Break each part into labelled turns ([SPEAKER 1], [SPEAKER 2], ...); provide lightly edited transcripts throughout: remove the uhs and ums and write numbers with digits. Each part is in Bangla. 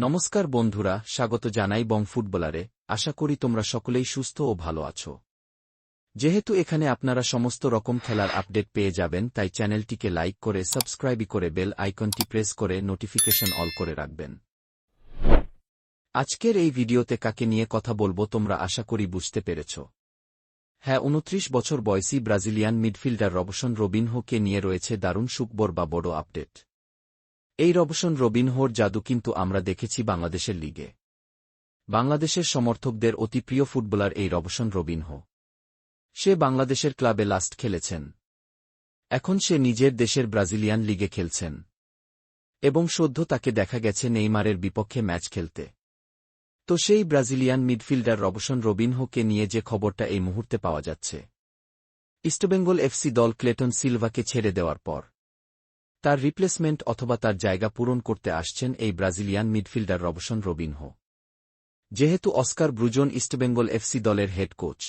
[SPEAKER 1] নমস্কার বন্ধুরা, স্বাগত জানাই বং ফুটবলারে। আশা করি তোমরা সকলেই সুস্থ ও ভালো আছো। যেহেতু এখানে আপনারা সমস্ত রকম খেলার আপডেট পেয়ে যাবেন, তাই চ্যানেলটিকে লাইক করে সাবস্ক্রাইব করে বেল আইকনটি প্রেস করে নোটিফিকেশন অল করে রাখবেন। আজকের এই ভিডিওতে কাকে নিয়ে কথা বলবো তোমরা আশা করি বুঝতে পেরেছ। হ্যাঁ, 29 বছর বয়সী ব্রাজিলিয়ান মিডফিল্ডার রবসন রবিনহোকে নিয়ে রয়েছে দারুণ সুখবর বা বড় আপডেট। এই রবসন রবিনহোর জাদু কিন্তু আমরা দেখেছি বাংলাদেশের লিগে। বাংলাদেশের সমর্থকদের অতি প্রিয় ফুটবলার এই রবসন রবিনহো। সে বাংলাদেশের ক্লাবে লাস্ট খেলেছেন। এখন সে নিজের দেশের ব্রাজিলিয়ান লিগে খেলছেন এবং সদ্য তাকে দেখা গেছে নেইমারের বিপক্ষে ম্যাচ খেলতে। তো সেই ব্রাজিলিয়ান মিডফিল্ডার রবসন রবিনহোকে নিয়ে যে খবরটা এই মুহূর্তে পাওয়া যাচ্ছে, ইস্টবেঙ্গল এফসি দল ক্লেটন সিলভাকে ছেড়ে দেওয়ার পর তার রিপ্লেসমেন্ট অথবা তার জায়গা পূরণ করতে আসছেন এই ব্রাজিলিয়ান মিডফিল্ডার রবসন রবিনহো। যেহেতু অস্কার ব্রুজন ইস্টবেঙ্গল এফসি দলের হেড কোচ,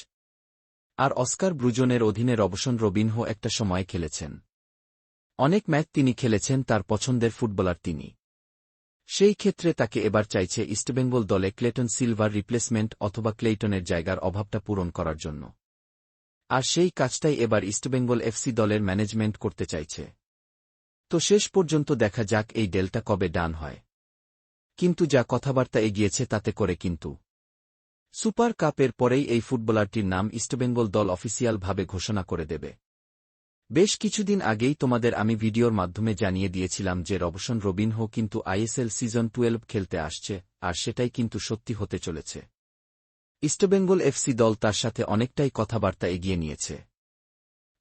[SPEAKER 1] আর অস্কার ব্রুজনের অধীনে রবসন রবিনহো একটা সময় খেলেছেন। অনেক ম্যাচ তিনি খেলেছেন, তার পছন্দের ফুটবলার তিনি। সেই ক্ষেত্রে তাকে এবার চাইছে ইস্টবেঙ্গল দলে ক্লেটন সিলভার রিপ্লেসমেন্ট অথবা ক্লেটনের জায়গার অভাবটা পূরণ করার জন্য। আর সেই কাজটাই এবার ইস্টবেঙ্গল এফসি দলের ম্যানেজমেন্ট করতে চাইছে। তো শেষ পর্যন্ত দেখা যাক এই ডেলটা কবে ডান হয়। কিন্তু যা কথাবার্তা এগিয়েছে তাতে করে কিন্তু সুপার কাপের পরেই এই ফুটবলারটির নাম ইস্টবেঙ্গল দল অফিসিয়ালভাবে ঘোষণা করে দেবে। বেশ কিছুদিন আগেই তোমাদের আমি ভিডিওর মাধ্যমে জানিয়ে দিয়েছিলাম যে রবসন রবিনহো কিন্তু আইএসএল সিজন 12 খেলতে আসছে, আর সেটাই কিন্তু সত্যি হতে চলেছে। ইস্টবেঙ্গল এফসি দল তার সাথে অনেকটাই কথাবার্তা এগিয়ে নিয়েছে।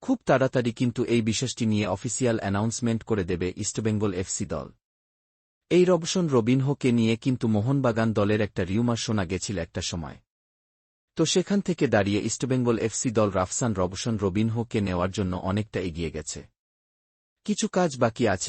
[SPEAKER 1] খুব তাড়াতাড়ি কিন্তু এই বিষয়টি নিয়ে অফিসিয়াল অ্যানাউন্সমেন্ট করে দেবে ইস্টবেঙ্গল এফসি দল। এই রবসন রবিনহোকে নিয়ে কিন্তু মোহনবাগান দলের একটা রিউমার শোনা গেছিল একটা সময়। তো সেখান থেকে দাঁড়িয়ে ইস্টবেঙ্গল এফসি দল রবসন রবিনহোকে নেওয়ার জন্য অনেকটা এগিয়ে গেছে। কিছু কাজ বাকি আছে,